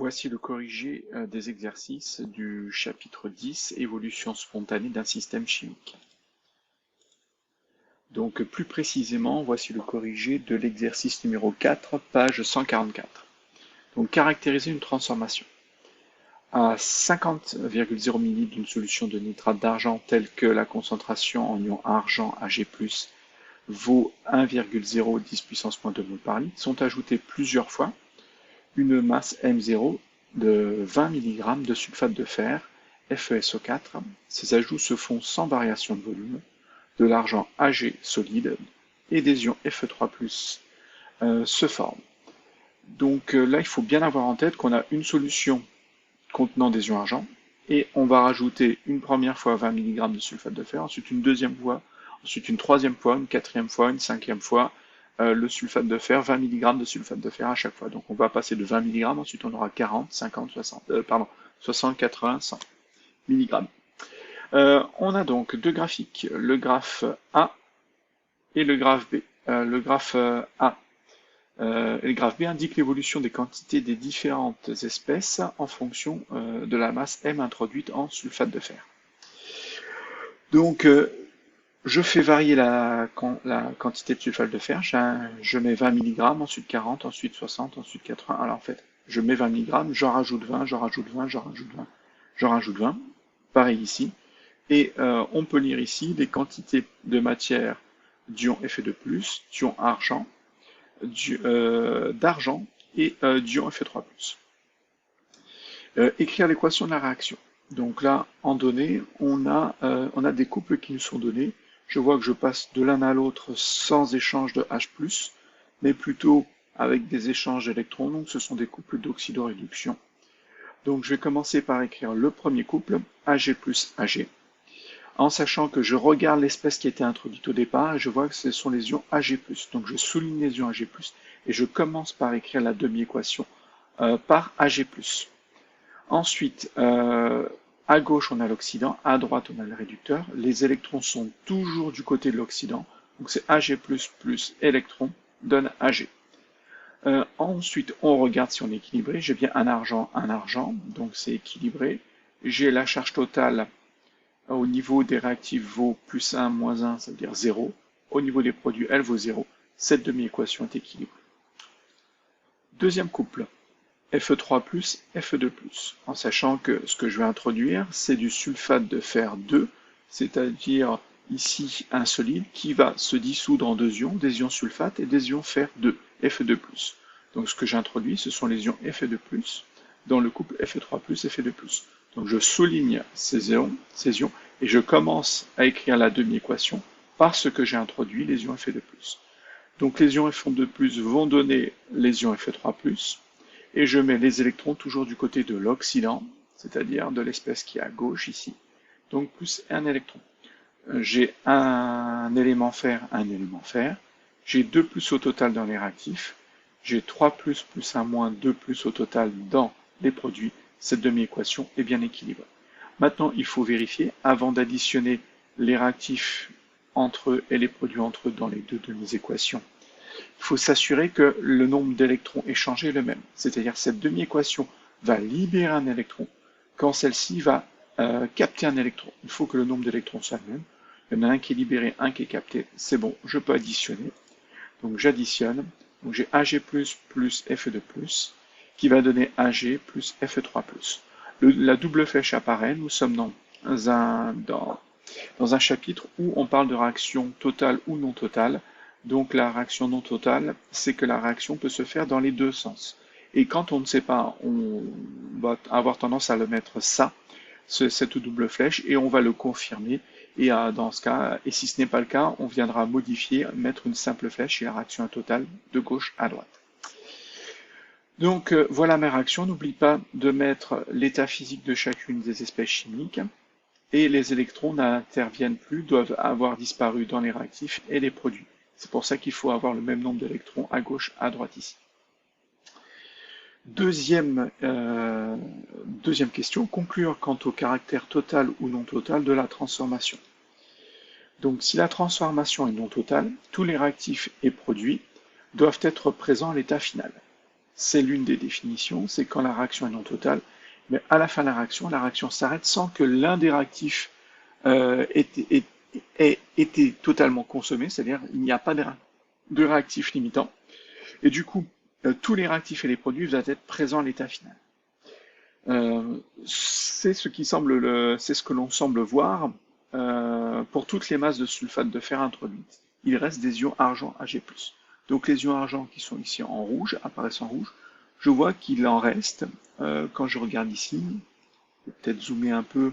Voici le corrigé des exercices du chapitre 10, évolution spontanée d'un système chimique. Donc plus précisément, voici le corrigé de l'exercice numéro 4, page 144. Donc caractériser une transformation. À 50,0 ml d'une solution de nitrate d'argent telle que la concentration en ion argent Ag+, vaut 1,010 puissance moins 2 mol par litre, sont ajoutées plusieurs fois une masse M0 de 20 mg de sulfate de fer, FeSO4. Ces ajouts se font sans variation de volume, de l'argent Ag solide et des ions Fe3+, se forment. Donc là, il faut bien avoir en tête qu'on a une solution contenant des ions argent, et on va rajouter une première fois 20 mg de sulfate de fer, ensuite une deuxième fois, ensuite une troisième fois, une quatrième fois, une cinquième fois, le sulfate de fer, 20 mg de sulfate de fer à chaque fois. Donc on va passer de 20 mg, ensuite on aura 40, 50, 60, 60, 80, 100 mg. On a donc deux graphiques, le graphe A et le graphe B. Le graphe A et le graphe B indique l'évolution des quantités des différentes espèces en fonction de la masse M introduite en sulfate de fer. Donc, je fais varier la quantité de sulfate de fer. Je mets 20 mg, ensuite 40, ensuite 60, ensuite 80. Alors en fait, je mets 20 mg, j'en rajoute 20, j'en rajoute 20, j'en rajoute 20, j'en rajoute 20. Pareil ici. Et on peut lire ici les quantités de matière d'ion Fe2+, d'ion argent, d'argent et d'ion Fe3+. Écrire l'équation de la réaction. Donc là, en données, on a des couples qui nous sont donnés. Je vois que je passe de l'un à l'autre sans échange de H+, mais plutôt avec des échanges d'électrons. Donc ce sont des couples d'oxydoréduction. Donc je vais commencer par écrire le premier couple, Ag plus Ag, en sachant que je regarde l'espèce qui a été introduite au départ et je vois que ce sont les ions Ag+. Donc je souligne les ions Ag+, et je commence par écrire la demi-équation par Ag+. Ensuite, à gauche, on a l'oxydant, à droite, on a le réducteur. Les électrons sont toujours du côté de l'oxydant. Donc c'est Ag++ plus électron donne Ag. Ensuite, on regarde si on est équilibré. J'ai bien un argent, donc c'est équilibré. J'ai la charge totale au niveau des réactifs vaut plus 1, moins 1, ça veut dire 0. Au niveau des produits, elle vaut 0. Cette demi-équation est équilibrée. Deuxième couple. Fe3+, Fe2+, en sachant que ce que je vais introduire, c'est du sulfate de fer 2, c'est-à-dire ici un solide qui va se dissoudre en deux ions, des ions sulfate et des ions fer 2, Fe2+. Donc ce que j'introduis, ce sont les ions Fe2+, dans le couple Fe3+, Fe2+. Donc je souligne ces ions, et je commence à écrire la demi-équation parce que j'ai introduit les ions Fe2+. Donc les ions Fe2+, vont donner les ions Fe3+, et je mets les électrons toujours du côté de l'oxydant, c'est-à-dire de l'espèce qui est à gauche ici, donc plus un électron. J'ai un élément fer, j'ai 2 plus au total dans les réactifs, j'ai 3 plus un moins 2 plus au total dans les produits. Cette demi-équation est bien équilibrée. Maintenant, il faut vérifier, avant d'additionner les réactifs entre eux et les produits entre eux dans les deux demi-équations, il faut s'assurer que le nombre d'électrons échangés est le même. C'est-à-dire cette demi-équation va libérer un électron quand celle-ci va capter un électron. Il faut que le nombre d'électrons soit le même. Il y en a un qui est libéré, un qui est capté. C'est bon, je peux additionner. Donc j'additionne. Donc j'ai Ag++ plus Fe2+, qui va donner Ag plus Fe3+. La double flèche apparaît. Nous sommes dans un chapitre où on parle de réaction totale ou non totale. Donc la réaction non totale, c'est que la réaction peut se faire dans les deux sens. Et quand on ne sait pas, on va avoir tendance à le mettre cette double flèche, et on va le confirmer. Et dans ce cas, et si ce n'est pas le cas, on viendra modifier, mettre une simple flèche et la réaction est totale de gauche à droite. Donc voilà mes réactions. N'oublie pas de mettre l'état physique de chacune des espèces chimiques. Et les électrons n'interviennent plus, doivent avoir disparu dans les réactifs et les produits. C'est pour ça qu'il faut avoir le même nombre d'électrons à gauche, à droite ici. Deuxième question, conclure quant au caractère total ou non total de la transformation. Donc si la transformation est non totale, tous les réactifs et produits doivent être présents à l'état final. c'est l'une des définitions, c'est quand la réaction est non totale, mais à la fin de la réaction s'arrête sans que l'un des réactifs ait été totalement consommé, c'est-à-dire il n'y a pas de réactif limitant, et du coup, tous les réactifs et les produits doivent être présents à l'état final. C'est ce que l'on semble voir pour toutes les masses de sulfate de fer introduites. Il reste des ions argent Ag+. Donc les ions argent qui sont ici en rouge, apparaissent en rouge, je vois qu'il en reste, quand je regarde ici, je vais peut-être zoomer un peu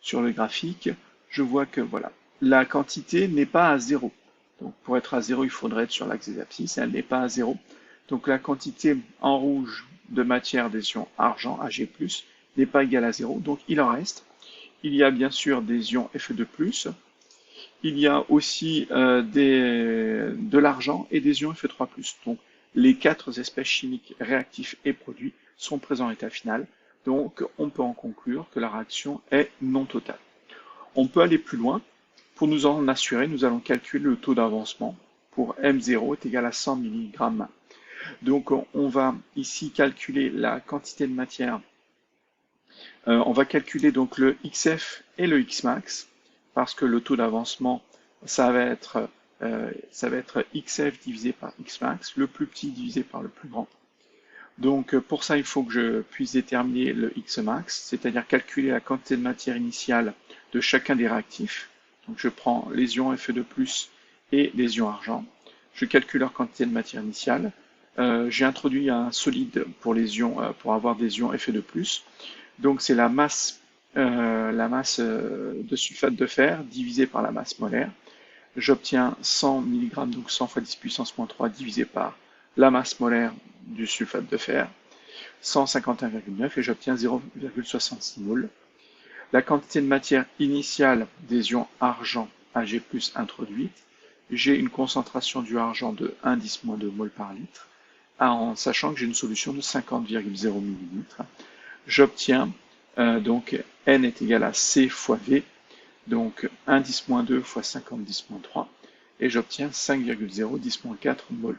sur le graphique, je vois que voilà, la quantité n'est pas à 0. Donc pour être à 0, il faudrait être sur l'axe des abscisses, elle n'est pas à 0. Donc la quantité en rouge de matière des ions argent, Ag+, n'est pas égale à 0, donc il en reste. Il y a bien sûr des ions Fe2+, il y a aussi de l'argent et des ions Fe3+. Donc les 4 espèces chimiques réactifs et produits sont présents à l'état final, donc on peut en conclure que la réaction est non totale. On peut aller plus loin. Pour nous en assurer, nous allons calculer le taux d'avancement pour M0 est égal à 100 mg. Donc on va ici calculer la quantité de matière. On va calculer donc le XF et le Xmax, parce que le taux d'avancement, ça va être XF divisé par Xmax, le plus petit divisé par le plus grand. Donc pour ça, il faut que je puisse déterminer le Xmax, c'est-à-dire calculer la quantité de matière initiale de chacun des réactifs. Donc je prends les ions Fe2+, et les ions argent. Je calcule leur quantité de matière initiale. J'ai introduit un solide pour les ions, pour avoir des ions Fe2+. Donc c'est la masse de sulfate de fer divisée par la masse molaire. J'obtiens 100 mg, donc 100 fois 10 puissance moins 3 divisé par la masse molaire du sulfate de fer, 151,9, et j'obtiens 0,66 mol. La quantité de matière initiale des ions argent Ag+ introduite, j'ai une concentration du argent de 1,10-2 mol par litre, en sachant que j'ai une solution de 50,0 ml. J'obtiens donc N est égal à C fois V, donc 1,10-2 fois 50,10-3, et j'obtiens 5,0 10-4 mol.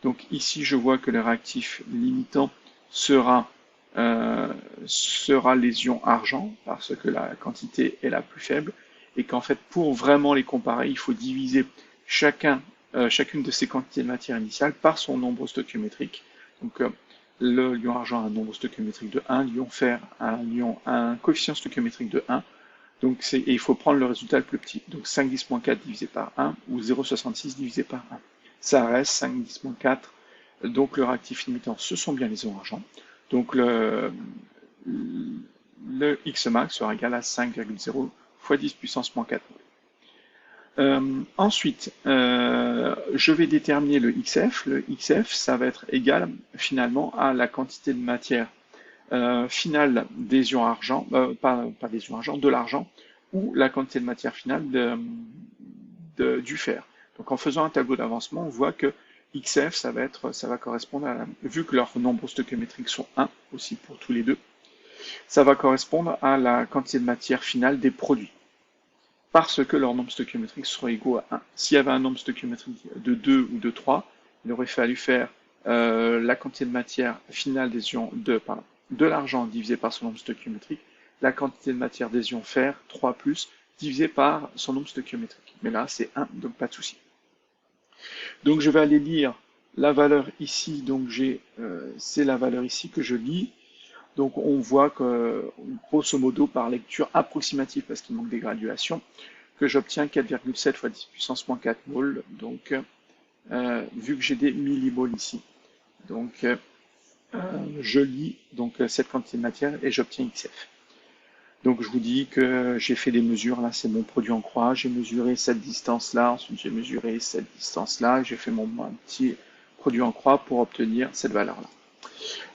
Donc ici, je vois que le réactif limitant sera les ions argent, parce que la quantité est la plus faible, et qu'en fait, pour vraiment les comparer, il faut diviser chacune de ces quantités de matière initiale par son nombre stoichiométrique. Donc le lion argent a un nombre stoichiométrique de 1, l'ion fer a un coefficient stoichiométrique de 1, donc et il faut prendre le résultat le plus petit, donc 5,10-4 divisé par 1 ou 0,66 divisé par 1. Ça reste 5,10-4, donc le réactif limitant, ce sont bien les ions argent. Donc le Xmax sera égal à 5,0 fois 10 puissance moins 4. Ensuite, je vais déterminer le XF. Le XF, ça va être égal finalement à la quantité de matière finale des ions argent, pas des ions argent, de l'argent, ou la quantité de matière finale du fer. Donc en faisant un tableau d'avancement, on voit que XF, ça va correspondre à vu que leurs nombres stoichiométriques sont 1 aussi pour tous les deux, ça va correspondre à la quantité de matière finale des produits, parce que leurs nombres stoichiométriques seront égaux à 1. S'il y avait un nombre stoichiométrique de 2 ou de 3, il aurait fallu faire la quantité de matière finale des ions de l'argent divisé par son nombre stoichiométrique, la quantité de matière des ions fer, 3+, divisé par son nombre stoichiométrique. Mais là, c'est 1, donc pas de souci. Donc je vais aller lire la valeur ici, donc c'est la valeur ici que je lis. Donc on voit que, grosso modo, par lecture approximative, parce qu'il manque des graduations, que j'obtiens 4,7 fois 10 puissance moins 4 mol, donc vu que j'ai des millimoles ici. Donc je lis donc cette quantité de matière et j'obtiens XF. Donc je vous dis que j'ai fait des mesures, là c'est mon produit en croix, j'ai mesuré cette distance-là, ensuite j'ai mesuré cette distance-là, j'ai fait mon petit produit en croix pour obtenir cette valeur-là.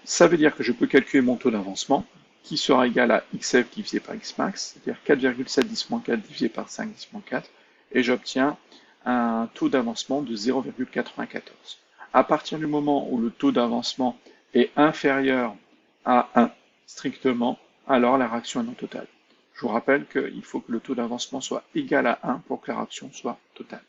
Ça veut dire que je peux calculer mon taux d'avancement, qui sera égal à XF divisé par Xmax, c'est-à-dire 4,7 10-4 divisé par 5 10-4, et j'obtiens un taux d'avancement de 0,94. À partir du moment où le taux d'avancement est inférieur à 1 strictement, alors la réaction est non totale. Je vous rappelle qu'il faut que le taux d'avancement soit égal à 1 pour que la réaction soit totale.